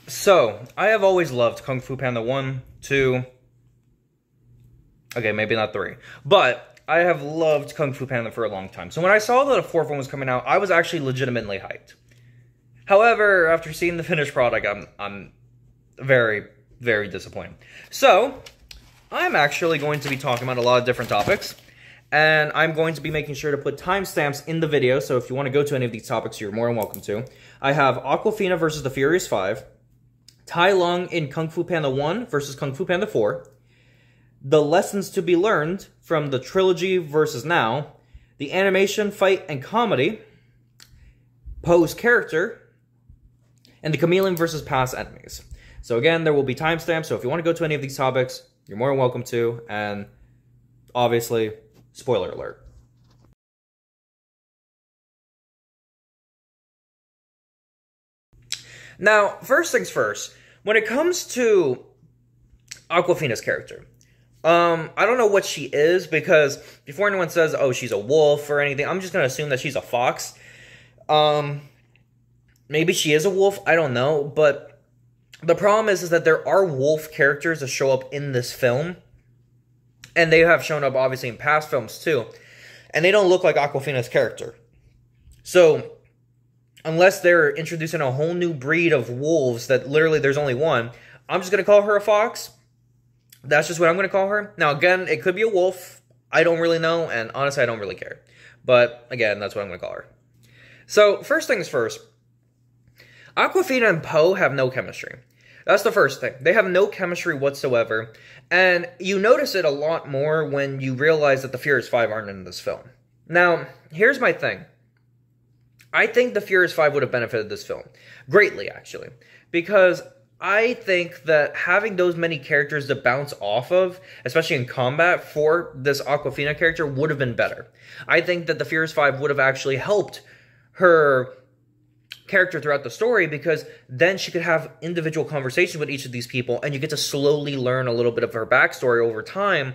So, I have always loved Kung Fu Panda 1, 2, okay, maybe not 3, but I have loved Kung Fu Panda for a long time. So when I saw that a 4th one was coming out, I was actually legitimately hyped. However, after seeing the finished product, I'm very, very disappointed. So, I'm actually going to be talking about a lot of different topics, and I'm going to be making sure to put timestamps in the video, so if you want to go to any of these topics, you're more than welcome to. I have Akwafina versus the Furious 5, Tai Lung in Kung Fu Panda 1 versus Kung Fu Panda 4, the lessons to be learned from the trilogy versus now, the animation, fight, and comedy, Poe's character, and the Chameleon versus past enemies. So again, there will be timestamps, so if you want to go to any of these topics, you're more than welcome to, and obviously, spoiler alert. Now, first things first, when it comes to Akwafina's character, I don't know what she is, because before anyone says, oh, she's a wolf or anything, I'm just going to assume that she's a fox. Maybe she is a wolf, I don't know, but the problem is that there are wolf characters that show up in this film, and they have shown up, obviously, in past films, too, and they don't look like Akwafina's character. So, unless they're introducing a whole new breed of wolves that literally there's only one, I'm just going to call her a fox. That's just what I'm going to call her. Now, again, it could be a wolf. I don't really know, and honestly, I don't really care. But, again, that's what I'm going to call her. So, first things first. Akwafina and Poe have no chemistry. That's the first thing. They have no chemistry whatsoever. And you notice it a lot more when you realize that the Furious 5 aren't in this film. Now, here's my thing. I think the Furious 5 would have benefited this film. Greatly, actually. Because I think that having those many characters to bounce off of, especially in combat, for this Akwafina character would have been better. I think that the Furious 5 would have actually helped her character throughout the story, because then she could have individual conversations with each of these people, and you get to slowly learn a little bit of her backstory over time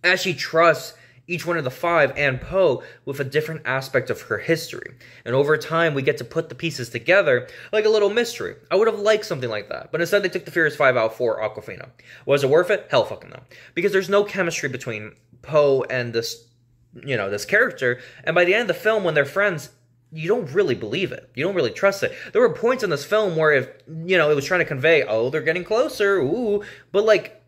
as she trusts each one of the 5 and Poe with a different aspect of her history. And over time, we get to put the pieces together like a little mystery. I would have liked something like that, but instead they took the Furious 5 out for Akwafina. Was it worth it? Hell fucking no. Because there's no chemistry between Poe and this, this character, and by the end of the film, when they're friends, you don't really believe it. You don't really trust it. There were points in this film where if, it was trying to convey, oh, they're getting closer, ooh, but,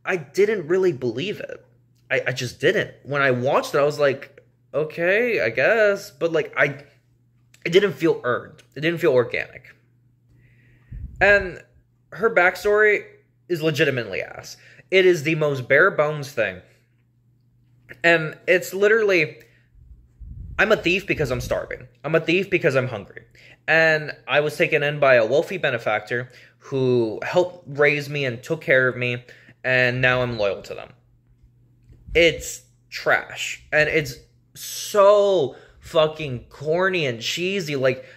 I didn't really believe it. I just didn't. When I watched it, I was like, okay, I guess, but, it didn't feel earned. It didn't feel organic. And her backstory is legitimately ass. It is the most bare bones thing. And it's literally, I'm a thief because I'm starving. I'm a thief because I'm hungry. And I was taken in by a wealthy benefactor who helped raise me and took care of me, and now I'm loyal to them. It's trash. And it's so fucking corny and cheesy.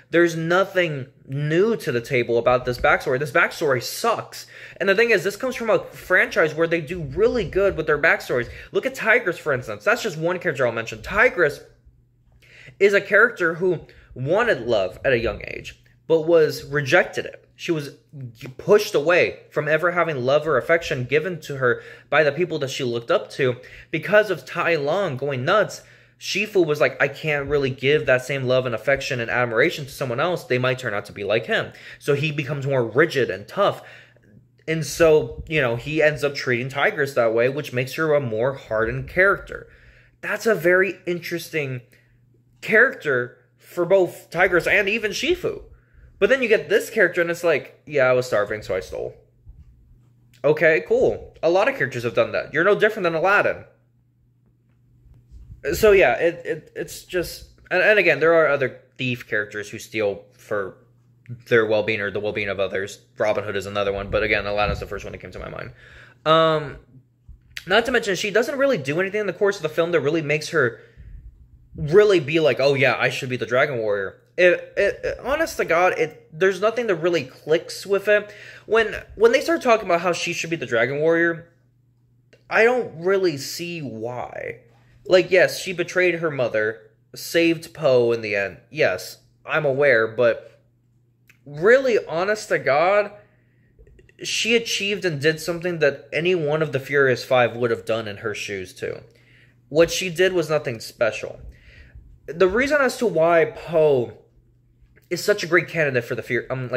There's nothing new to the table about this backstory. This backstory sucks. And the thing is, this comes from a franchise where they do really good with their backstories. Look at Tigress, for instance. That's just one character I'll mention. Tigress is a character who wanted love at a young age, but was rejected it. She was pushed away from ever having love or affection given to her by the people that she looked up to. Because of Tai Lung going nuts, Shifu was like, I can't really give that same love and affection and admiration to someone else. They might turn out to be like him. So he becomes more rigid and tough. And so, he ends up treating Tigress that way, which makes her a more hardened character. That's a very interesting character for both Tigress and even Shifu. But then you get this character and it's like, yeah, I was starving, so I stole. Okay, cool. A lot of characters have done that. You're no different than Aladdin. So yeah, it's just... And again, there are other thief characters who steal for their well-being or the well-being of others. Robin Hood is another one, but again, Aladdin's the first one that came to my mind. Not to mention, she doesn't really do anything in the course of the film that really makes her really be like, oh yeah, I should be the Dragon Warrior. Honest to God, there's nothing that really clicks with it. When they start talking about how she should be the Dragon Warrior, I don't really see why. Yes, she betrayed her mother, saved Poe in the end. Yes, I'm aware, but really, honest to God, she achieved and did something that any one of the Furious Five would have done in her shoes too. What she did was nothing special. The reason as to why Poe is such a great candidate for the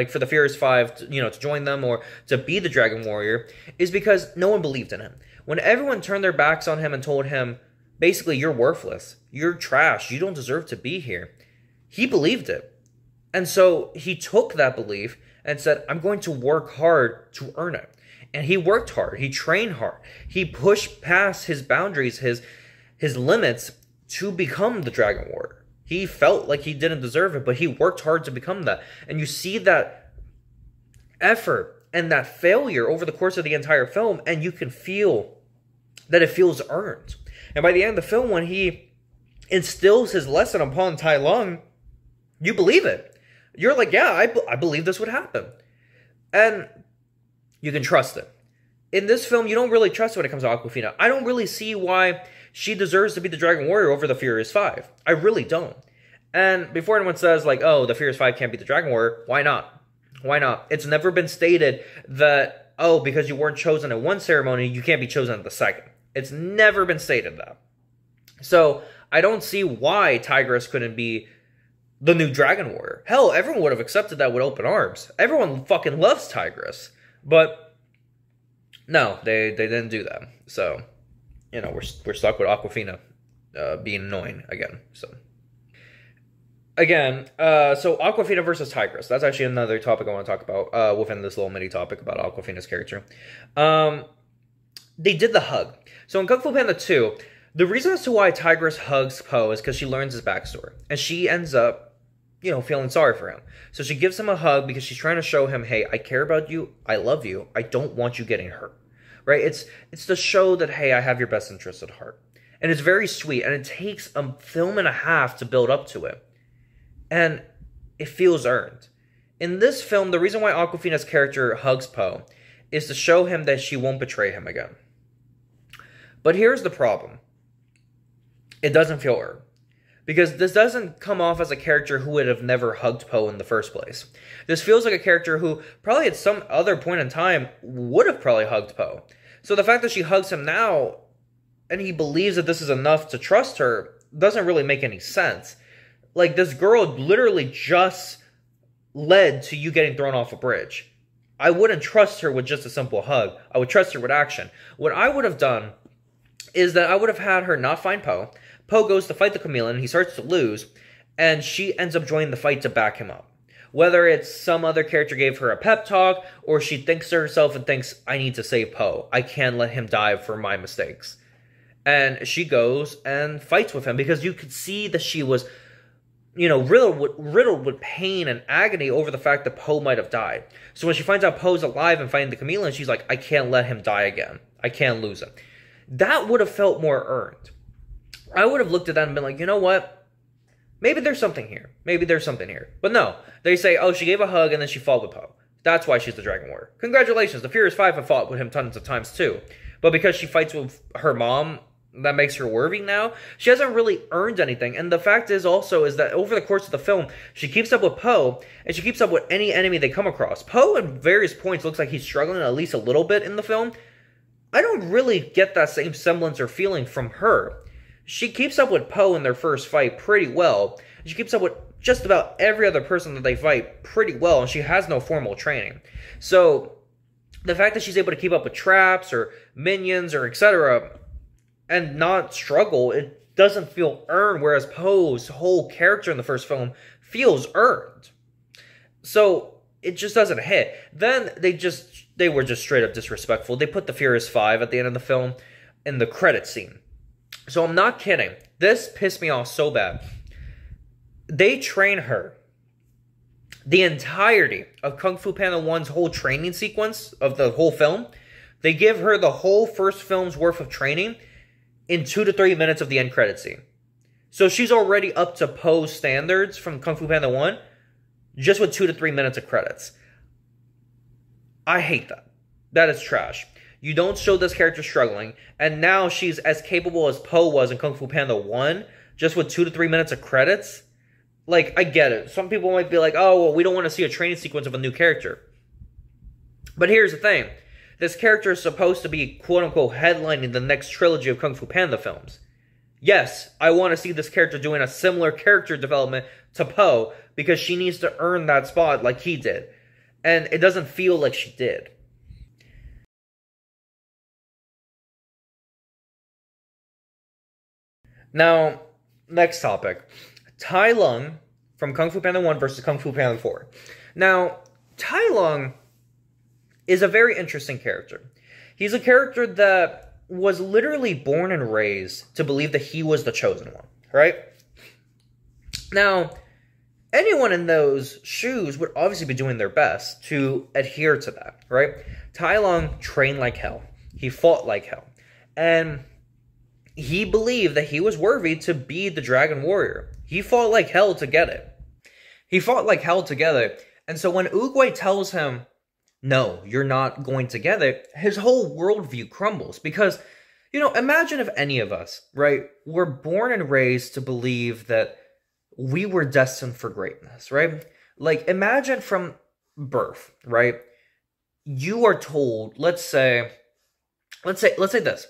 for the Furious Five, to join them or to be the Dragon Warrior, is because no one believed in him. When everyone turned their backs on him and told him, basically, you're worthless, you're trash, you don't deserve to be here, he believed it. And so he took that belief and said, I'm going to work hard to earn it. And he worked hard, he trained hard, he pushed past his boundaries, his limits to become the Dragon Warrior. He felt like he didn't deserve it, but he worked hard to become that. And you see that effort and that failure over the course of the entire film, and you can feel that it feels earned. And by the end of the film, when he instills his lesson upon Tai Lung, you believe it. You're like, yeah, I believe this would happen. And you can trust it. In this film, you don't really trust it when it comes to Akwafina. I don't really see why she deserves to be the Dragon Warrior over the Furious Five. I really don't. And before anyone says, like, oh, the Furious Five can't be the Dragon Warrior, why not? Why not? It's never been stated that, oh, because you weren't chosen in one ceremony, you can't be chosen at the second. It's never been stated that. So, I don't see why Tigress couldn't be the new Dragon Warrior. Hell, everyone would have accepted that with open arms. Everyone fucking loves Tigress. But, no, they didn't do that. So, we're stuck with Akwafina being annoying again. So Akwafina versus Tigress. That's actually another topic I want to talk about within this little mini topic about Akwafina's character. They did the hug. So in Kung Fu Panda 2, the reason as to why Tigress hugs Poe is because she learns his backstory. And she ends up, feeling sorry for him. So she gives him a hug because she's trying to show him, hey, I care about you. I love you. I don't want you getting hurt. Right? It's to show that, hey, I have your best interests at heart. And it's very sweet. And it takes a film and a half to build up to it. And it feels earned. In this film, the reason why Awkwafina's character hugs Poe is to show him that she won't betray him again. But here's the problem. It doesn't feel earned. Because this doesn't come off as a character who would have never hugged Poe in the first place. This feels like a character who probably at some other point in time would have probably hugged Poe. So the fact that she hugs him now and he believes that this is enough to trust her doesn't really make any sense. Like, this girl literally just led to you getting thrown off a bridge. I wouldn't trust her with just a simple hug. I would trust her with action. What I would have done is that I would have had her not find Poe. Poe goes to fight the Chameleon, he starts to lose, and she ends up joining the fight to back him up. Whether it's some other character gave her a pep talk, or she thinks to herself and thinks, I need to save Poe. I can't let him die for my mistakes. And she goes and fights with him, because you could see that she was, riddled with pain and agony over the fact that Poe might have died. So when she finds out Poe's alive and fighting the Chameleon, she's like, I can't let him die again. I can't lose him. That would have felt more earned. I would have looked at that and been like, you know what? Maybe there's something here. Maybe there's something here. But no. They say, oh, she gave a hug and then she fought with Poe. That's why she's the Dragon Warrior. Congratulations. The Furious Five have fought with him tons of times too. But because she fights with her mom, that makes her worthy now. She hasn't really earned anything. And the fact is also is that over the course of the film, she keeps up with Poe and she keeps up with any enemy they come across. Poe at various points looks like he's struggling at least a little bit in the film. I don't really get that same semblance or feeling from her. She keeps up with Poe in their first fight pretty well. She keeps up with just about every other person that they fight pretty well, and she has no formal training. So, the fact that she's able to keep up with traps or minions or etc. and not struggle, it doesn't feel earned, whereas Poe's whole character in the first film feels earned. So, it just doesn't hit. Then, they were just straight up disrespectful. They put the Furious Five at the end of the film in the credit scene. So I'm not kidding. This pissed me off so bad. They train her. The entirety of Kung Fu Panda 1's whole training sequence of the whole film, they give her the whole first film's worth of training in 2 to 3 minutes of the end credit scene. So she's already up to Poe's standards from Kung Fu Panda 1 just with 2 to 3 minutes of credits. I hate that. That is trash. You don't show this character struggling, and now she's as capable as Poe was in Kung Fu Panda 1, just with 2 to 3 minutes of credits. Like, I get it. Some people might be like, oh, well, we don't want to see a training sequence of a new character. But here's the thing. This character is supposed to be, quote-unquote, headlining the next trilogy of Kung Fu Panda films. Yes, I want to see this character doing a similar character development to Po, because she needs to earn that spot like he did. And it doesn't feel like she did. Now, next topic. Tai Lung from Kung Fu Panda 1 versus Kung Fu Panda 4. Now, Tai Lung is a very interesting character. He's a character that was literally born and raised to believe that he was the chosen one, right? Now, anyone in those shoes would obviously be doing their best to adhere to that, right? Tai Lung trained like hell. He fought like hell. And he believed that he was worthy to be the Dragon Warrior. He fought like hell to get it. He fought like hell to get it. And so when Oogway tells him, no, you're not going to get it, his whole worldview crumbles. Because, you know, imagine if any of us, right, were born and raised to believe that we were destined for greatness, right? Like, imagine from birth, right? You are told, let's say this.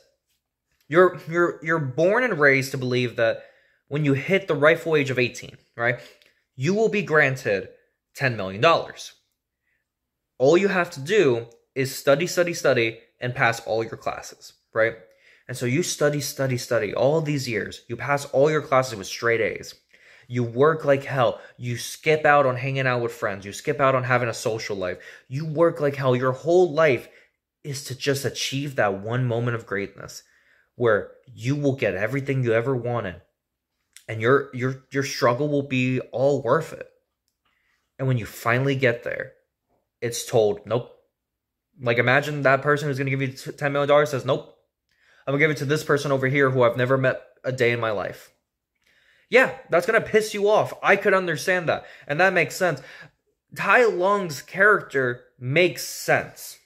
You're born and raised to believe that when you hit the rightful age of 18, right, you will be granted $10 million. All you have to do is study, and pass all your classes, right? And so you study all these years. You pass all your classes with straight A's. You work like hell. You skip out on hanging out with friends. You skip out on having a social life. You work like hell. Your whole life is to just achieve that one moment of greatness where you will get everything you ever wanted. And your struggle will be all worth it. And when you finally get there, it's told, nope. Like, imagine that person who's going to give you $10 million says, nope. I'm going to give it to this person over here who I've never met a day in my life. Yeah, that's going to piss you off. I could understand that. And that makes sense. Tai Lung's character makes sense.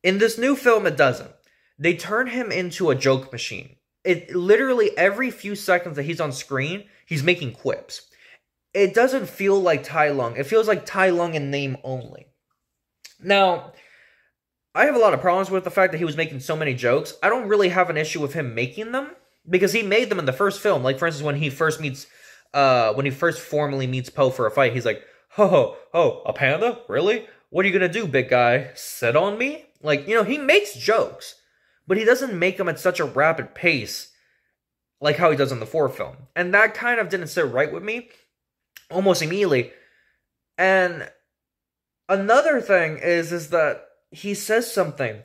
In this new film, it doesn't. They turn him into a joke machine. It literally, every few seconds that he's on screen, he's making quips. It doesn't feel like Tai Lung. It feels like Tai Lung in name only. Now, I have a lot of problems with the fact that he was making so many jokes. I don't really have an issue with him making them, because he made them in the first film. Like, for instance, when he first formally meets Po for a fight, he's like, a panda? Really? What are you gonna do, big guy? Sit on me? Like, you know, he makes jokes, but he doesn't make them at such a rapid pace like how he does in the fourth film. And that kind of didn't sit right with me almost immediately. And another thing is that he says something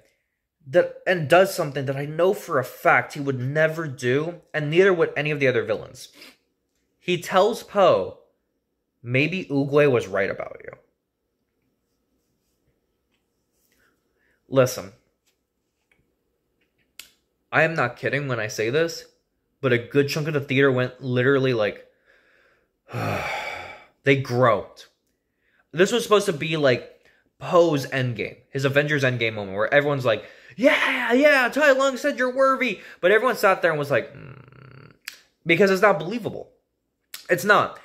and does something that I know for a fact he would never do, and neither would any of the other villains. He tells Po, maybe Oogway was right about you. Listen, I am not kidding when I say this, but a good chunk of the theater went literally like, they groaned. This was supposed to be like Poe's endgame, his Avengers endgame moment, where everyone's like, yeah, Tai Lung said you're worthy, but everyone sat there and was like, because it's not believable. It's not.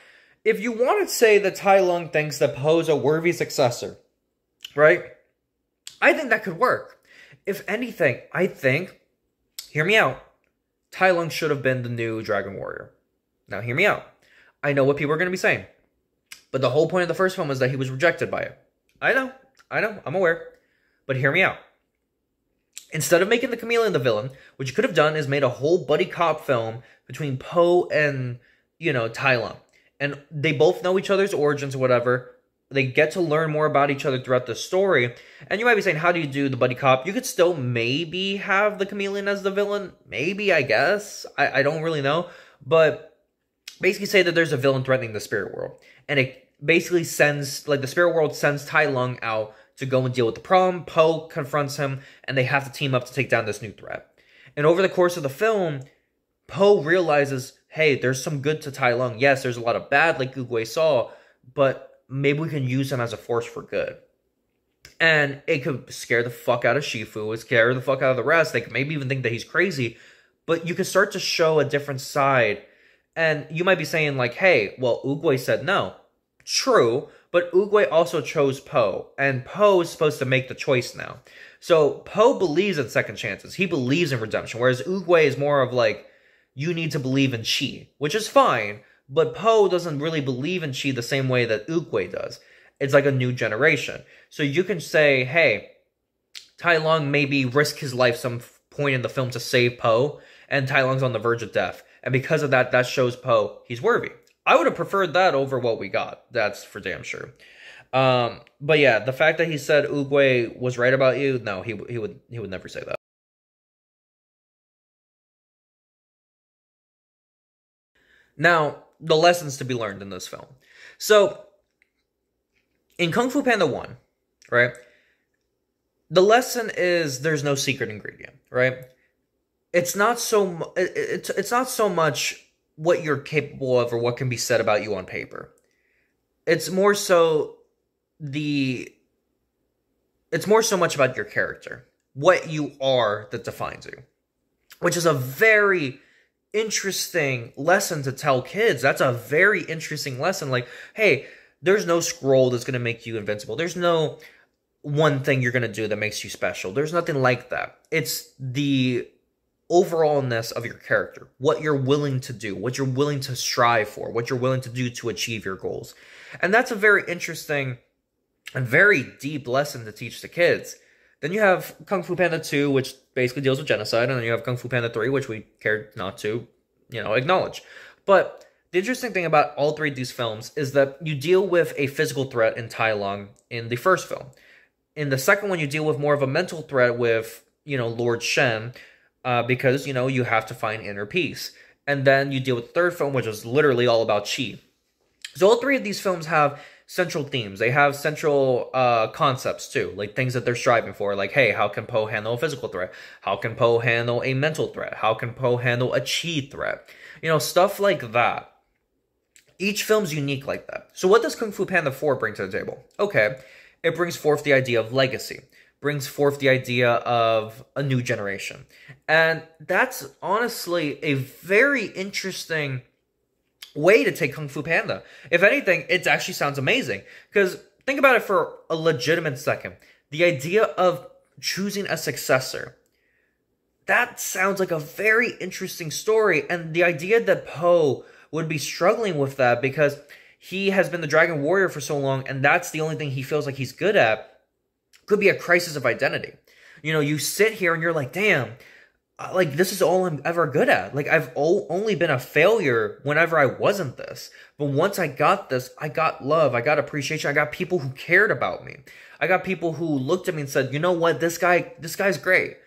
If you want to say that Tai Lung thinks that Poe's a worthy successor, right? I think that could work. If anything, I think, hear me out, Tai Lung should have been the new Dragon Warrior. Now, hear me out. I know what people are going to be saying, but the whole point of the first film was that he was rejected by it. I know, I'm aware, but hear me out. Instead of making the Chameleon the villain, what you could have done is made a whole buddy cop film between Po and, you know, Tai Lung. And they both know each other's origins or whatever. They get to learn more about each other throughout the story. And you might be saying, how do you do the buddy cop? You could still maybe have the Chameleon as the villain. Maybe, I guess. I don't really know. But basically say that there's a villain threatening the spirit world. And it basically sends, like, the spirit world sends Tai Lung out to go and deal with the problem. Po confronts him, and they have to team up to take down this new threat. And over the course of the film, Po realizes, hey, there's some good to Tai Lung. Yes, there's a lot of bad, like Oogway saw, but maybe we can use him as a force for good. And it could scare the fuck out of Shifu, it scare the fuck out of the rest. They could maybe even think that he's crazy, but you can start to show a different side And you might be saying like, hey, well, Oogway said no. True, but Oogway also chose Po, and Po is supposed to make the choice now. So Po believes in second chances. He believes in redemption, whereas Oogway is more of like, you need to believe in Chi, which is fine, but Po doesn't really believe in Chi the same way that Oogway does. It's like a new generation. So you can say, hey, Tai Lung maybe risk his life some point in the film to save Po, and Tai Lung's on the verge of death. And because of that, that shows Po he's worthy. I would have preferred that over what we got. That's for damn sure. But yeah, the fact that he said Oogway was right about you, no, he would never say that. Now, the lessons to be learned in this film. So, in Kung Fu Panda 1, right, the lesson is there's no secret ingredient, right? It's not so it's not so much what you're capable of or what can be said about you on paper. It's more so much about your character, what you are that defines you, which is a very interesting lesson to tell kids. That's a very interesting lesson. Like, hey, there's no scroll that's going to make you invincible. There's no one thing you're going to do that makes you special. There's nothing like that. It's the overallness of your character, what you're willing to do, what you're willing to strive for, what you're willing to do to achieve your goals. And that's a very interesting and very deep lesson to teach the kids. Then you have Kung Fu Panda 2, which basically deals with genocide, and then you have Kung Fu Panda 3, which we cared not to, acknowledge. But the interesting thing about all three of these films is that you deal with a physical threat in Tai Lung in the first film. In the second one, you deal with more of a mental threat with, Lord Shen, because, you have to find inner peace. And then you deal with the third film, which is literally all about Chi. So all three of these films have central themes. They have central concepts, too. Like, things that they're striving for. Like, hey, how can Po handle a physical threat? How can Po handle a mental threat? How can Po handle a Chi threat? Stuff like that. Each film's unique like that. So what does Kung Fu Panda 4 bring to the table? Okay, it brings forth the idea of legacy. Brings forth the idea of a new generation. And that's honestly a very interesting way to take Kung Fu Panda. If anything, it actually sounds amazing. Because think about it for a legitimate second. The idea of choosing a successor. That sounds like a very interesting story. And the idea that Po would be struggling with that because he has been the Dragon Warrior for so long and that's the only thing he feels like he's good at could be a crisis of identity. You sit here and you're like, damn, like, this is all I'm ever good at. Like, I've only been a failure whenever I wasn't this. But once I got this, I got love, I got appreciation, I got people who cared about me. I got people who looked at me and said, you know what, this guy's great.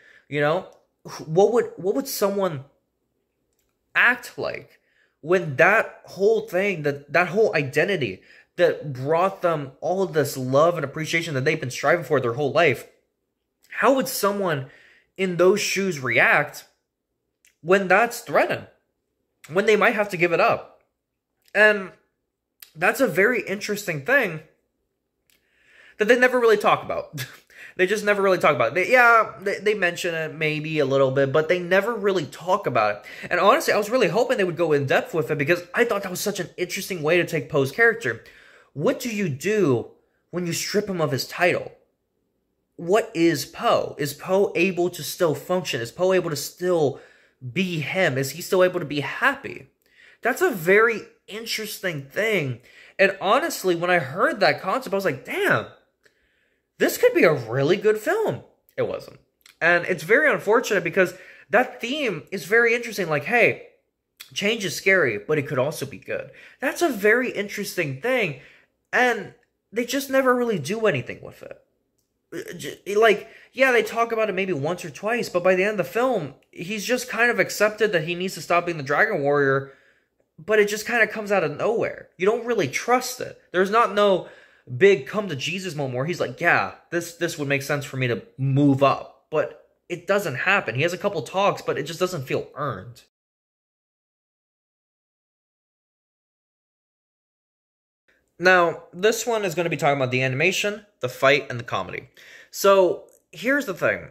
What would someone act like when that whole thing, that whole identity that brought them all of this love and appreciation that they've been striving for their whole life, how would someone in those shoes react when that's threatened? When they might have to give it up? And that's a very interesting thing that they never really talk about. They just never really talk about it. They mention it maybe a little bit, but they never really talk about it. And honestly, I was really hoping they would go in depth with it because I thought that was such an interesting way to take Po's character. What do you do when you strip him of his title? What is Po? Is Po able to still function? Is Po able to still be him? Is he still able to be happy? That's a very interesting thing. And honestly, when I heard that concept, I was like, damn, this could be a really good film. It wasn't. And it's very unfortunate because that theme is very interesting. Like, hey, change is scary, but it could also be good. That's a very interesting thing. And they just never really do anything with it. Like, yeah, they talk about it maybe once or twice, but by the end of the film, he's just kind of accepted that he needs to stop being the Dragon Warrior, but it just kind of comes out of nowhere. You don't really trust it. There's no big come to Jesus moment where he's like, yeah, this would make sense for me to move up, but it doesn't happen. He has a couple talks, but it just doesn't feel earned. Now, this one is going to be talking about the animation, the fight, and the comedy. So, here's the thing.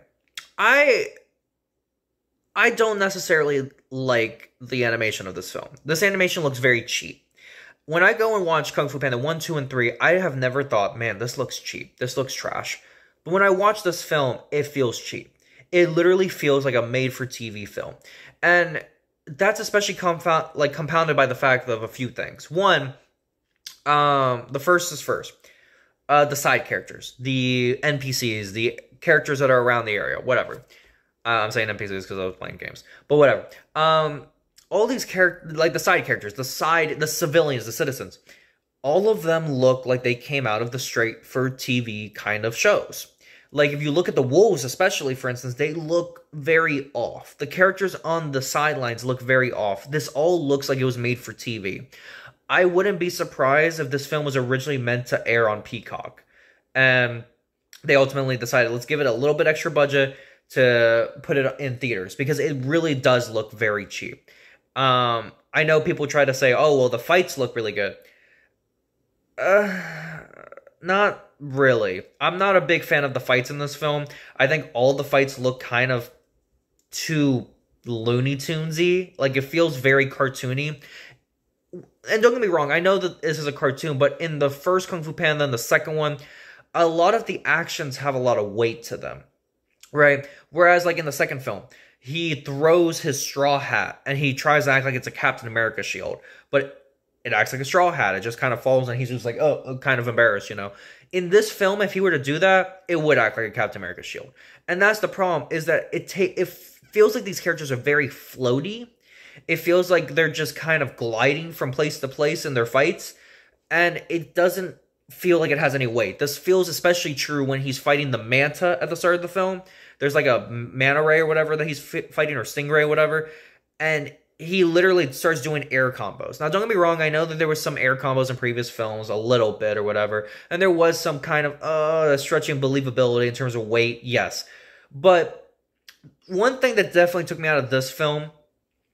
I don't necessarily like the animation of this film. This animation looks very cheap. When I go and watch Kung Fu Panda 1, 2, and 3, I have never thought, man, this looks cheap. This looks trash. But when I watch this film, it feels cheap. It literally feels like a made-for-TV film. And that's especially compounded by the fact of a few things. One, the first is first. The side characters, the NPCs, the characters that are around the area, whatever. I'm saying NPCs because I was playing games, but whatever. All these characters, like the side characters, the civilians, the citizens, all of them look like they came out of the straight-for-TV kind of shows. Like, if you look at the wolves, especially, for instance, they look very off. The characters on the sidelines look very off. This all looks like it was made for TV. I wouldn't be surprised if this film was originally meant to air on Peacock. And they ultimately decided, let's give it a little bit extra budget to put it in theaters. Because it really does look very cheap. I know people try to say, oh, well, the fights look really good. Not really. I'm not a big fan of the fights in this film. I think all the fights look kind of too Looney Tunesy. Like, it feels very cartoony. And don't get me wrong, I know that this is a cartoon, but in the first Kung Fu Panda and the second one, a lot of the actions have a lot of weight to them, right? Whereas, like, in the second film, he throws his straw hat, and he tries to act like it's a Captain America shield, but it acts like a straw hat. It just kind of falls, and he's just like, oh, kind of embarrassed, you know? In this film, if he were to do that, it would act like a Captain America shield. And that's the problem, is that it feels like these characters are very floaty. It feels like they're just kind of gliding from place to place in their fights, and it doesn't feel like it has any weight. This feels especially true when he's fighting the manta at the start of the film. There's like a manta ray or whatever that he's fighting, or stingray or whatever, and he literally starts doing air combos. Now, don't get me wrong, I know that there was some air combos in previous films, a little bit or whatever, and there was some kind of stretching believability in terms of weight, yes. But one thing that definitely took me out of this film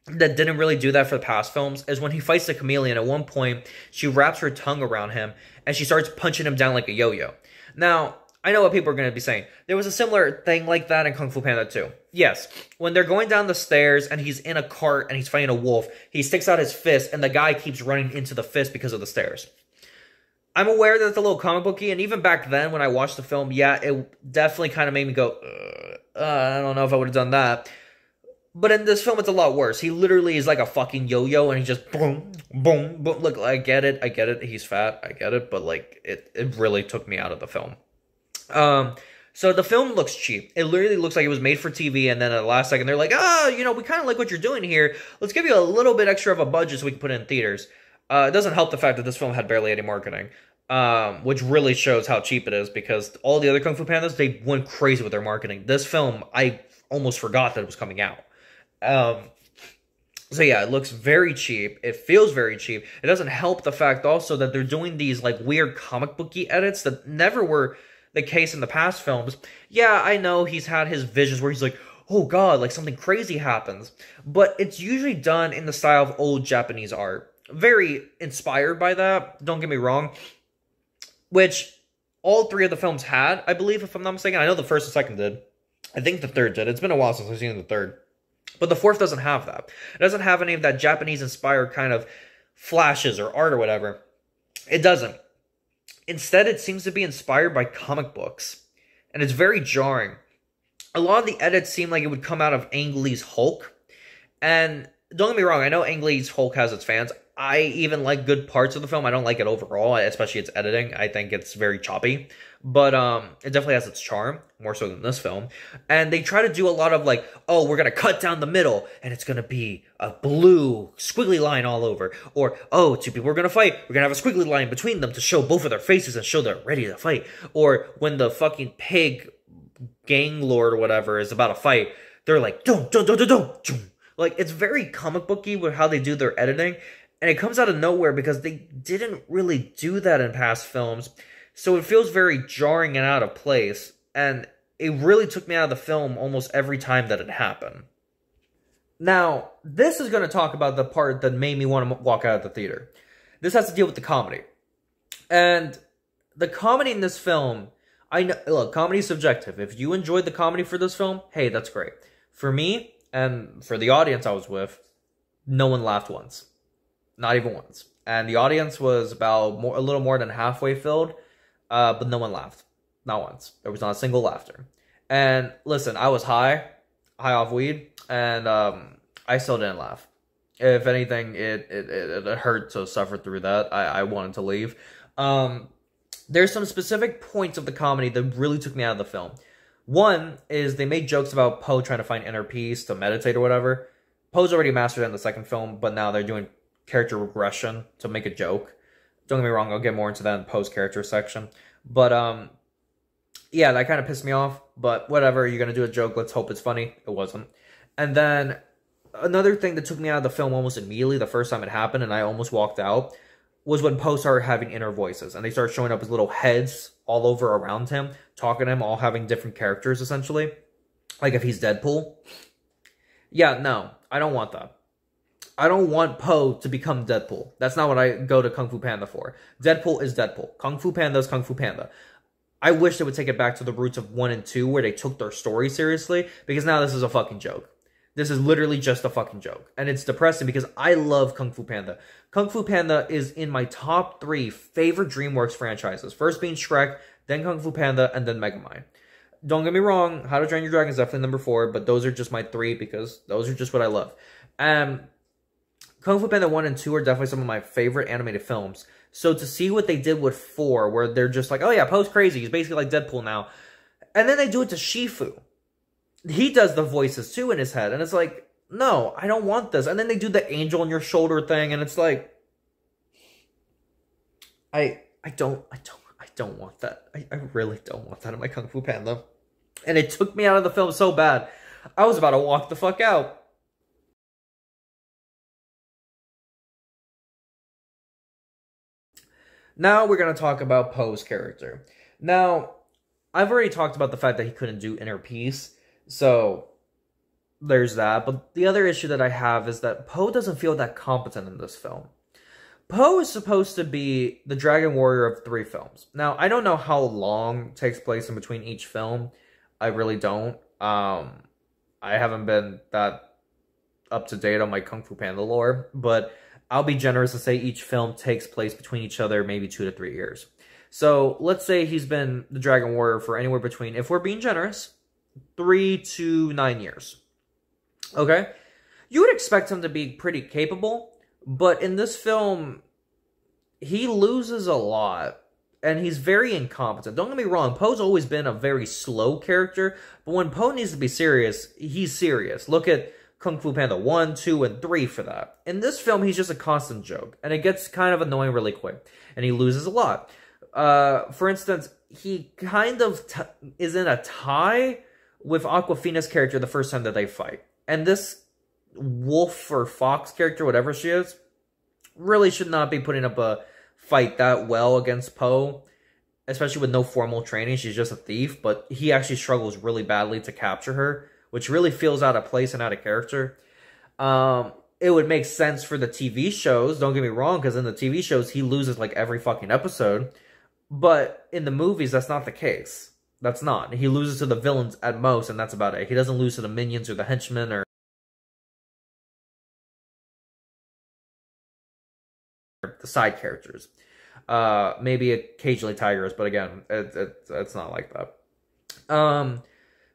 that didn't really do that for the past films is when he fights the chameleon. At one point, she wraps her tongue around him and she starts punching him down like a yo-yo. Now, I know what people are going to be saying. There was a similar thing like that in Kung Fu Panda 2. Yes, when they're going down the stairs and he's in a cart and he's fighting a wolf, he sticks out his fist and the guy keeps running into the fist because of the stairs. I'm aware that it's a little comic booky, and even back then when I watched the film, yeah, it definitely kind of made me go, I don't know if I would have done that. But in this film, it's a lot worse. He literally is like a fucking yo-yo, and he just boom, boom, boom. Look, I get it. He's fat, I get it. But, like, it really took me out of the film. So the film looks cheap. It literally looks like it was made for TV, and then at the last second, they're like, you know, we kind of like what you're doing here. Let's give you a little bit extra of a budget so we can put it in theaters. It doesn't help the fact that this film had barely any marketing, which really shows how cheap it is, because all the other Kung Fu Pandas, they went crazy with their marketing. This film, I almost forgot that it was coming out. So yeah, it looks very cheap. It feels very cheap. It doesn't help the fact also that they're doing these like weird comic booky edits that never were the case in the past films. Yeah, I know he's had his visions where he's like, oh god, like something crazy happens. But it's usually done in the style of old Japanese art. Very inspired by that, don't get me wrong. Which all three of the films had, I believe, if I'm not mistaken. I know the first and second did. I think the third did. It's been a while since I've seen the third. But the fourth doesn't have that. It doesn't have any of that Japanese-inspired kind of flashes or art or whatever. It doesn't. Instead, it seems to be inspired by comic books. And it's very jarring. A lot of the edits seem like it would come out of Ang Lee's Hulk. And don't get me wrong, I know Ang Lee's Hulk has its fans. I even like good parts of the film. I don't like it overall, especially its editing. I think it's very choppy. But it definitely has its charm, more so than this film. And they try to do a lot of like, oh, we're going to cut down the middle, and it's going to be a blue squiggly line all over. Or, oh, two people are going to fight. We're going to have a squiggly line between them to show both of their faces and show they're ready to fight. Or when the fucking pig gang lord or whatever is about to fight, they're like, don't. Like, it's very comic booky with how they do their editing. And it comes out of nowhere because they didn't really do that in past films. So it feels very jarring and out of place. And it really took me out of the film almost every time that it happened. Now, this is going to talk about the part that made me want to walk out of the theater. This has to deal with the comedy. And the comedy in this film, I know, look, comedy is subjective. If you enjoyed the comedy for this film, hey, that's great. For me, and for the audience I was with, No one laughed once. Not even once. And the audience was about a little more than halfway filled, but no one laughed. Not once. There was not a single laughter. And listen, I was high off weed, and I still didn't laugh. If anything, it hurt to suffer through that. I wanted to leave. There's some specific points of the comedy that really took me out of the film. One is they made jokes about Poe trying to find inner peace, to meditate or whatever. Poe's already mastered it in the second film, but now they're doing character regression to make a joke. Don't get me wrong, I'll get more into that in Poe's character section. But, yeah, that kind of pissed me off. But whatever, you're going to do a joke, let's hope it's funny. It wasn't. And then another thing that took me out of the film almost immediately, the first time it happened, and I almost walked out, was when Poe started having inner voices. And they started showing up as little heads all over around him, talking to him, all having different characters, essentially. Like if he's Deadpool. Yeah, no, I don't want that. I don't want Poe to become Deadpool. That's not what I go to Kung Fu Panda for. Deadpool is Deadpool. Kung Fu Panda is Kung Fu Panda. I wish they would take it back to the roots of 1 and 2 where they took their story seriously, because now this is a fucking joke. This is literally just a fucking joke. And it's depressing because I love Kung Fu Panda. Kung Fu Panda is in my top 3 favorite DreamWorks franchises. First being Shrek, then Kung Fu Panda, and then Megamind. Don't get me wrong, How to Train Your Dragon is definitely number 4, but those are just my 3 because those are just what I love. Kung Fu Panda 1 and 2 are definitely some of my favorite animated films. So to see what they did with 4, where they're just like, oh yeah, Poe's crazy, he's basically like Deadpool now. And then they do it to Shifu. He does the voices too in his head, and it's like, no, I don't want this. And then they do the angel on your shoulder thing, and it's like, I don't want that. I really don't want that in my Kung Fu Panda. And it took me out of the film so bad. I was about to walk the fuck out. Now we're going to talk about Poe's character. Now, I've already talked about the fact that he couldn't do inner peace. So, there's that. But the other issue that I have is that Poe doesn't feel that competent in this film. Poe is supposed to be the Dragon Warrior of 3 films. Now, I don't know how long takes place in between each film. I really don't. I haven't been that up to date on my Kung Fu Panda lore, but I'll be generous to say each film takes place between each other maybe 2 to 3 years. So, let's say he's been the Dragon Warrior for anywhere between, if we're being generous, 3 to 9 years. Okay? You would expect him to be pretty capable, but in this film, he loses a lot, and he's very incompetent. Don't get me wrong, Poe's always been a very slow character, but when Poe needs to be serious, he's serious. Look at Kung Fu Panda 1, 2, and 3 for that. In this film, he's just a constant joke, and it gets kind of annoying really quick, and he loses a lot. For instance, he kind of is in a tie with Akwafina's character the first time that they fight. And this wolf or fox character, whatever she is, really should not be putting up a fight that well against Poe, especially with no formal training. She's just a thief, but he actually struggles really badly to capture her, which really feels out of place and out of character. It would make sense for the TV shows, don't get me wrong, because in the TV shows, he loses like every fucking episode. But in the movies, that's not the case. That's not. He loses to the villains at most, and that's about it. He doesn't lose to the minions or the henchmen or the side characters. Maybe occasionally Tigers, but again, it's not like that.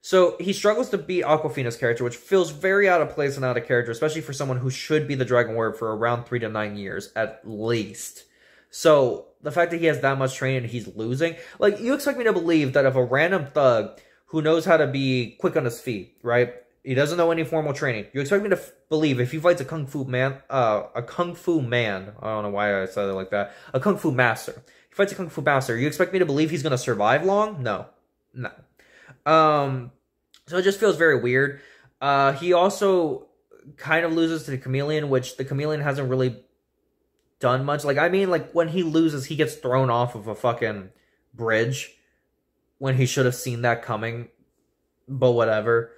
So he struggles to beat Akwafina's character, which feels very out of place and out of character, especially for someone who should be the Dragon Warrior for around 3 to 9 years, at least. So, the fact that he has that much training and he's losing, like, you expect me to believe that if a random thug who knows how to be quick on his feet, right, he doesn't know any formal training, you expect me to believe if he fights a Kung Fu man, I don't know why I said it like that, a Kung Fu master, he fights a Kung Fu master, you expect me to believe he's going to survive long? No. So it just feels very weird. He also kind of loses to the Chameleon, which the Chameleon hasn't really done much. Like, I mean, like, when he loses, he gets thrown off of a fucking bridge when he should have seen that coming, but whatever.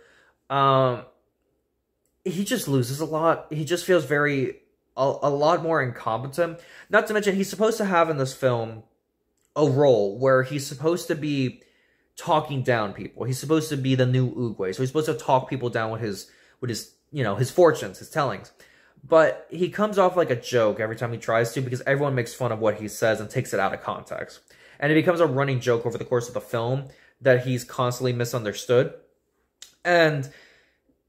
He just loses a lot. He just feels a lot more incompetent. Not to mention, he's supposed to have in this film a role where he's supposed to be talking down people. He's supposed to be the new Oogway. So he's supposed to talk people down with his you know, his fortunes, his tellings. But he comes off like a joke every time he tries to because everyone makes fun of what he says and takes it out of context. And it becomes a running joke over the course of the film that he's constantly misunderstood. And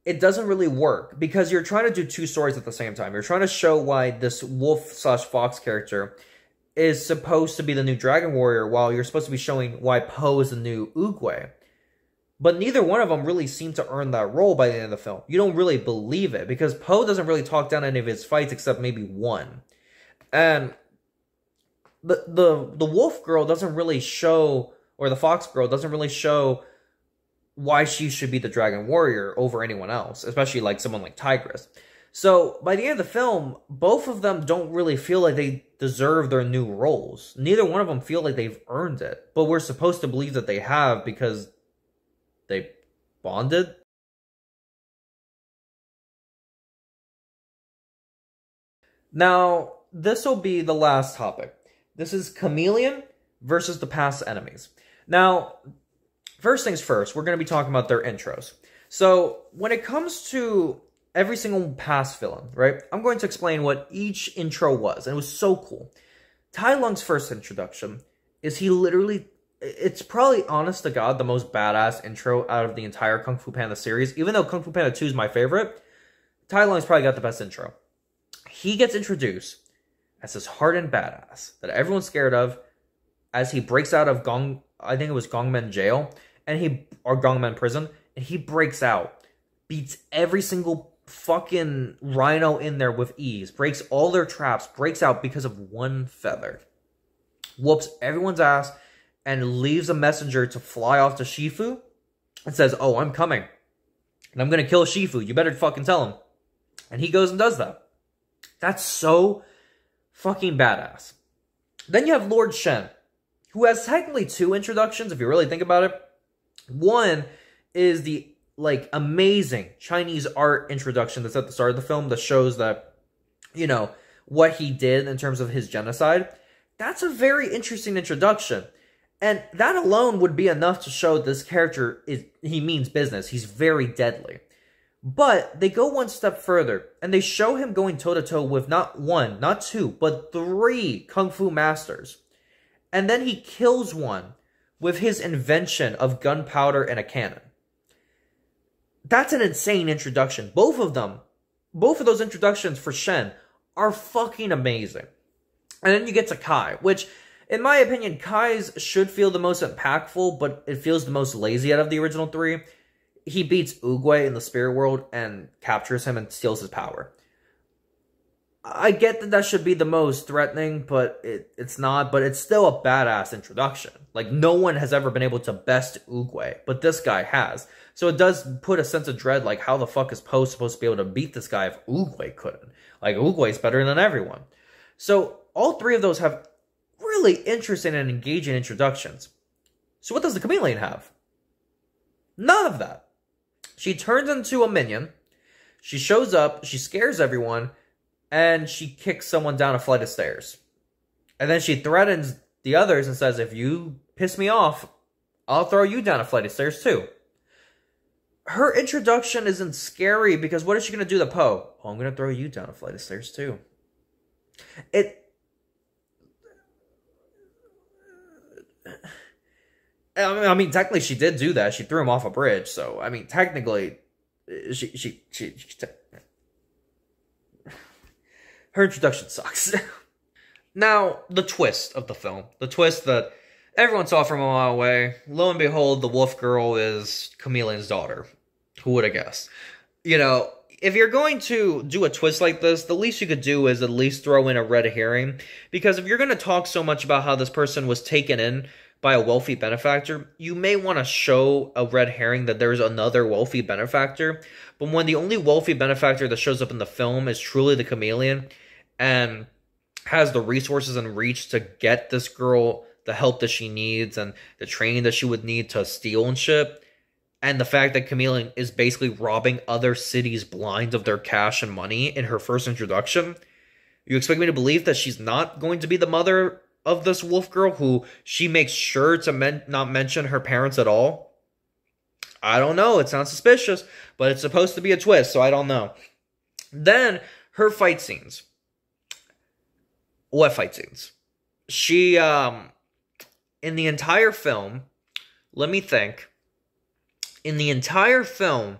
it doesn't really work because you're trying to do two stories at the same time. You're trying to show why this wolf/fox character is supposed to be the new Dragon Warrior while you're supposed to be showing why Po is the new Oogway. But neither one of them really seem to earn that role by the end of the film. You don't really believe it because Po doesn't really talk down any of his fights except maybe one. And the wolf girl doesn't really show, or the fox girl doesn't really show why she should be the Dragon Warrior over anyone else, especially like someone like Tigress. So by the end of the film, both of them don't really feel like they deserve their new roles. Neither one of them feel like they've earned it, but we're supposed to believe that they have because they bonded. Now, this will be the last topic. This is Chameleon versus the past enemies. Now, first things first, we're going to be talking about their intros. So, when it comes to every single past villain, right, I'm going to explain what each intro was, and it was so cool. Tai Lung's first introduction is he literally... It's probably, honest to God, the most badass intro out of the entire Kung Fu Panda series. Even though Kung Fu Panda 2 is my favorite, Tai Lung's probably got the best intro. He gets introduced as this hardened badass that everyone's scared of as he breaks out of I think it was Gongmen jail, or Gongmen prison, and he breaks out, beats every single fucking rhino in there with ease, breaks all their traps, breaks out because of one feather, whoops everyone's ass, and leaves a messenger to fly off to Shifu and says, "Oh, I'm coming. And I'm going to kill Shifu. You better fucking tell him." And he goes and does that. That's so fucking badass. Then you have Lord Shen, who has technically two introductions, if you really think about it. One is the, like, amazing Chinese art introduction that's at the start of the film that shows that, you know, what he did in terms of his genocide. That's a very interesting introduction. And that alone would be enough to show this character he means business. He's very deadly. But they go one step further, and they show him going toe-to-toe with not one, not two, but 3 Kung Fu masters. And then he kills one with his invention of gunpowder and a cannon. That's an insane introduction. Both of those introductions for Shen are fucking amazing. And then you get to Kai, which... in my opinion, Kai's should feel the most impactful, but it feels the most lazy out of the original 3. He beats Oogway in the spirit world and captures him and steals his power. I get that should be the most threatening, but it's not. But it's still a badass introduction. Like, no one has ever been able to best Oogway, but this guy has. So it does put a sense of dread, like, how the fuck is Po supposed to be able to beat this guy if Oogway couldn't? Like, Oogway's better than everyone. So all 3 of those have really interesting and engaging introductions. So what does the Chameleon have? None of that. She turns into a minion, she shows up, she scares everyone, and she kicks someone down a flight of stairs. And then she threatens the others and says, "If you piss me off, I'll throw you down a flight of stairs too." Her introduction isn't scary because what is she going to do to Po? "Oh, I'm going to throw you down a flight of stairs too." I mean, technically, she did do that. She threw him off a bridge. So, I mean, technically, her introduction sucks. Now, the twist of the film. The twist that everyone saw from a mile away. Lo and behold, the wolf girl is Chameleon's daughter. Who would have guessed? You know, if you're going to do a twist like this, the least you could do is at least throw in a red herring. Because if you're going to talk so much about how this person was taken in by a wealthy benefactor, you may want to show a red herring that there's another wealthy benefactor. But when the only wealthy benefactor that shows up in the film is truly the Chameleon and has the resources and reach to get this girl the help that she needs and the training that she would need to steal and shit, and the fact that Chameleon is basically robbing other cities blind of their cash and money in her first introduction, you expect me to believe that she's not going to be the mother of this wolf girl who she makes sure to not mention her parents at all? I don't know. It sounds suspicious, but it's supposed to be a twist, so I don't know. Then her fight scenes. What fight scenes? She, in the entire film, let me think. In the entire film,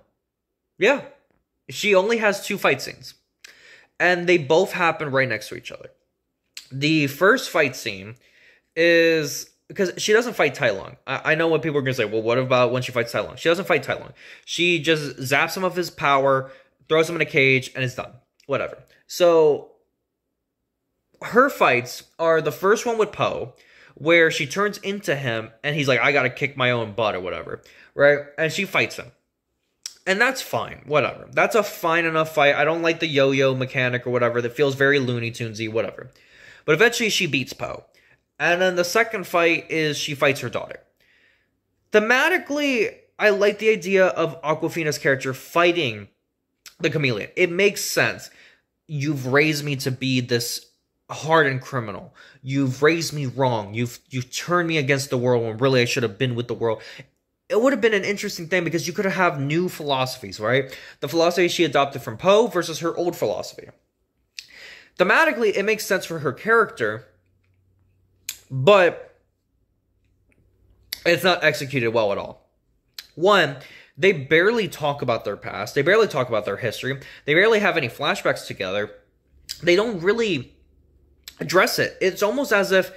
yeah, she only has 2 fight scenes. And they both happen right next to each other. The first fight scene is, because she doesn't fight Tai Lung. I know what people are going to say, well, what about when she fights Tai Lung? She doesn't fight Tai Lung. She just zaps him of his power, throws him in a cage, and it's done. Whatever. So, her fights are the first one with Poe, where she turns into him, and he's like, I gotta kick my own butt or whatever, right? And she fights him. And that's fine, whatever. That's a fine enough fight. I don't like the yo-yo mechanic or whatever. That feels very Looney Tunesy, whatever. But eventually she beats Poe. And then the second fight is she fights her daughter. Thematically, I like the idea of Akwafina's character fighting the Chameleon. It makes sense. You've raised me to be this hardened criminal. You've raised me wrong. You've turned me against the world when really I should have been with the world. It would have been an interesting thing because you could have new philosophies, right? The philosophy she adopted from Poe versus her old philosophy. Thematically, it makes sense for her character, but it's not executed well at all. One, they barely talk about their past. They barely talk about their history. They barely have any flashbacks together. They don't really address it. It's almost as if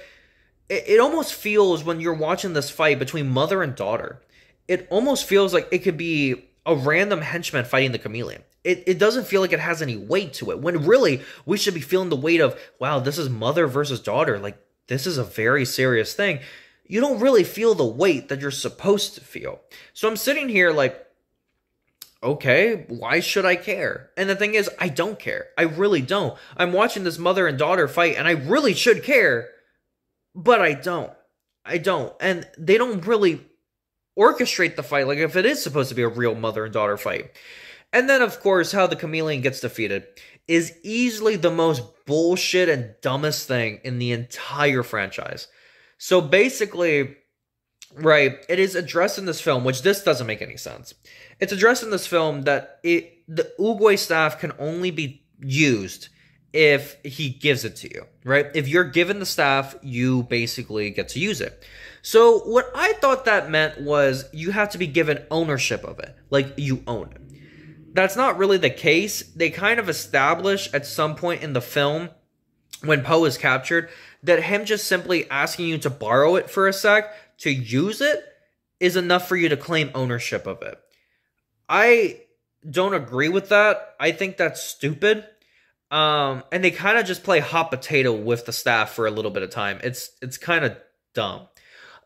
it almost feels when you're watching this fight between mother and daughter, it almost feels like it could be a random henchman fighting the Chameleon. It doesn't feel like it has any weight to it, when really we should be feeling the weight of, wow, this is mother versus daughter. Like, this is a very serious thing. You don't really feel the weight that you're supposed to feel. So I'm sitting here like, okay, why should I care? And the thing is, I don't care. I really don't. I'm watching this mother and daughter fight, and I really should care, but I don't. I don't. And they don't really orchestrate the fight like if it is supposed to be a real mother and daughter fight. And then, of course, how the Chameleon gets defeated is easily the most bullshit and dumbest thing in the entire franchise. So basically, right, it is addressed in this film, which this doesn't make any sense. It's addressed in this film that the Oogway staff can only be used if he gives it to you, right? If you're given the staff, you basically get to use it. So what I thought that meant was you have to be given ownership of it, like you own it. That's not really the case. They kind of establish at some point in the film when Poe is captured that him just simply asking you to borrow it for a sec to use it is enough for you to claim ownership of it. I don't agree with that. I think that's stupid. And they kind of just play hot potato with the staff for a little bit of time. It's kind of dumb.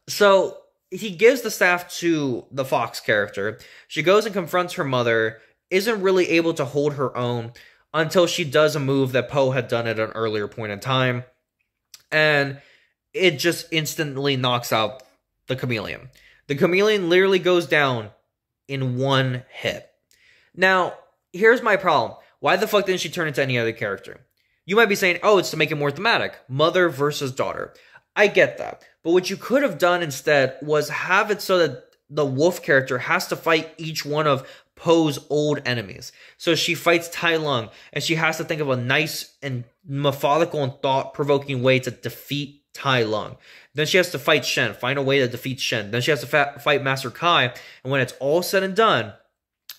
So he gives the staff to the Fox character. She goes and confronts her mother, isn't really able to hold her own until she does a move that Poe had done at an earlier point in time. And it just instantly knocks out the Chameleon. The Chameleon literally goes down in one hit. Now, here's my problem. Why the fuck didn't she turn into any other character? You might be saying, oh, it's to make it more thematic. Mother versus daughter. I get that. But what you could have done instead was have it so that the wolf character has to fight each one of Poe's old enemies. So she fights Tai Lung, and she has to think of a nice and methodical and thought-provoking way to defeat Tai Lung. Then she has to fight Shen, find a way to defeat Shen. Then she has to fight Master Kai, and when it's all said and done,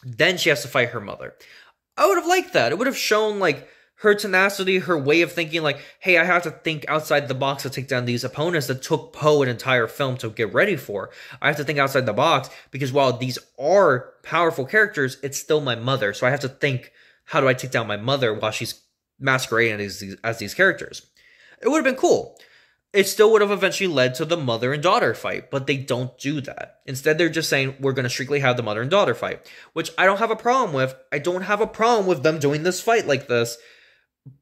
then she has to fight her mother. I would have liked that. It would have shown, like, her tenacity, her way of thinking, like, hey, I have to think outside the box to take down these opponents that took Poe an entire film to get ready for. I have to think outside the box because while these are powerful characters, it's still my mother. So I have to think, how do I take down my mother while she's masquerading as these characters? It would have been cool. It still would have eventually led to the mother and daughter fight, but they don't do that. Instead, they're just saying, we're going to strictly have the mother and daughter fight, which I don't have a problem with. I don't have a problem with them doing this fight like this.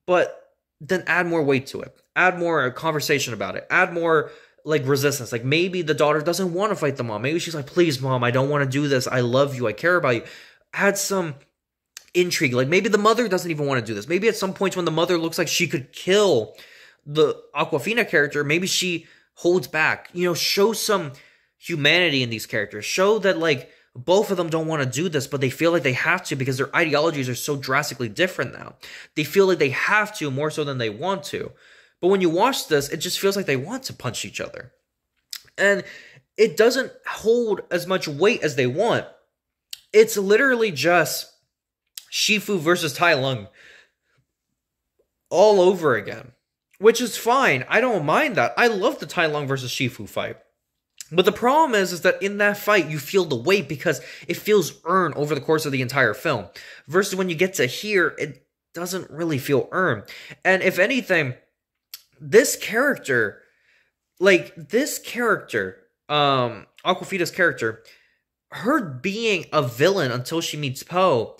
But then add more weight to it. Add more conversation about it. Add more, like, resistance. Like, maybe the daughter doesn't want to fight the mom. Maybe she's like, please, mom, I don't want to do this. I love you. I care about you. Add some intrigue. Like, maybe the mother doesn't even want to do this. Maybe at some points when the mother looks like she could kill the Akwafina character, maybe she holds back. You know, show some humanity in these characters. Show that, like, Both of them don't want to do this, but they feel like they have to because their ideologies are so drastically different now. They feel like they have to more so than they want to. But when you watch this, it just feels like they want to punch each other. And it doesn't hold as much weight as they want. It's literally just Shifu versus Tai Lung all over again, which is fine. I don't mind that. I love the Tai Lung versus Shifu fight. But the problem is that in that fight, you feel the weight because it feels earned over the course of the entire film. Versus when you get to here, it doesn't really feel earned. And if anything, this character, Aquafina's character, her being a villain until she meets Poe,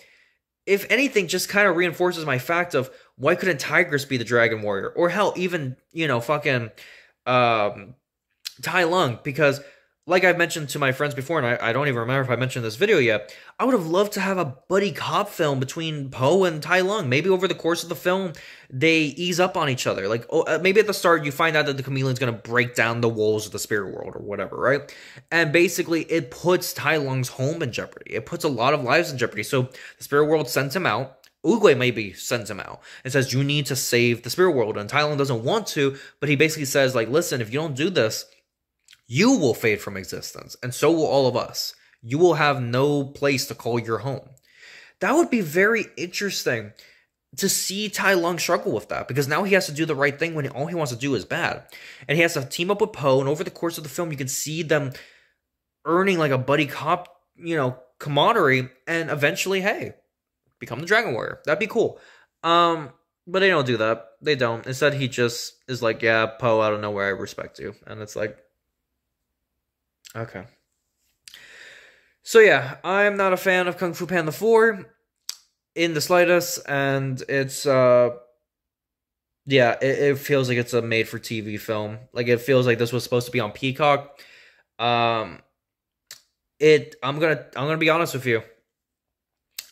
if anything, just kind of reinforces my fact of why couldn't Tigress be the Dragon Warrior? Or hell, even, fucking Tai Lung, because like I've mentioned to my friends before, and I don't even remember if I mentioned this video yet, I would have loved to have a buddy cop film between Poe and Tai Lung. Maybe over the course of the film, they ease up on each other. Maybe at the start, you find out that the Chameleon's going to break down the walls of the spirit world or whatever, right? And basically, it puts Tai Lung's home in jeopardy. It puts a lot of lives in jeopardy. So the spirit world sends him out. Oogway maybe sends him out and says, you need to save the spirit world. And Tai Lung doesn't want to, but he basically says, listen, if you don't do this, you will fade from existence, and so will all of us. You will have no place to call your home. That would be very interesting to see Tai Lung struggle with that, because now he has to do the right thing when all he wants to do is bad. And he has to team up with Poe, and over the course of the film, you can see them earning a buddy cop, camaraderie, and eventually, hey, become the Dragon Warrior. That'd be cool. But they don't do that. They don't. Instead, he just is like, yeah, Poe, out of nowhere, I respect you. And it's like, okay. So yeah, I'm not a fan of Kung Fu Panda 4 in the slightest, and it's it feels like it's a made-for-TV film. It feels like this was supposed to be on Peacock. I'm gonna be honest with you.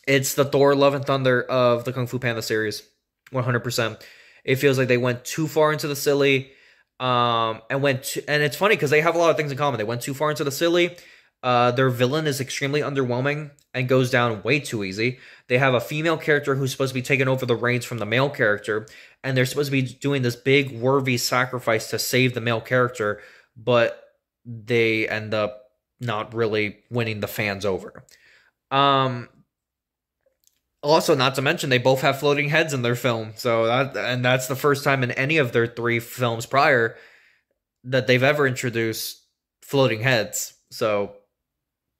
It's the Thor: Love and Thunder of the Kung Fu Panda series, 100%. It feels like they went too far into the silly. And it's funny because they have a lot of things in common. They went too far into the silly. Their villain is extremely underwhelming and goes down way too easy. They have a female character who's supposed to be taking over the reins from the male character, and they're supposed to be doing this big worthy sacrifice to save the male character, but they end up not really winning the fans over. Also, not to mention, they both have floating heads in their film. So that's the first time in any of their 3 films prior that they've ever introduced floating heads. So,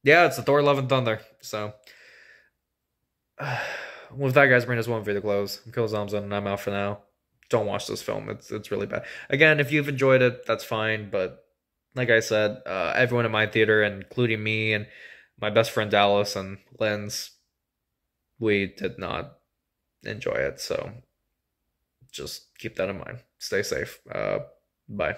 yeah, it's the Thor: Love and Thunder. So, with that, guys, bring us one video to close. I'm Killzomza, and I'm out for now. Don't watch this film. It's really bad. Again, if you've enjoyed it, that's fine. But like I said, everyone in my theater, including me and my best friend Dallas and Lens, we did not enjoy it, so just keep that in mind. Stay safe. Bye.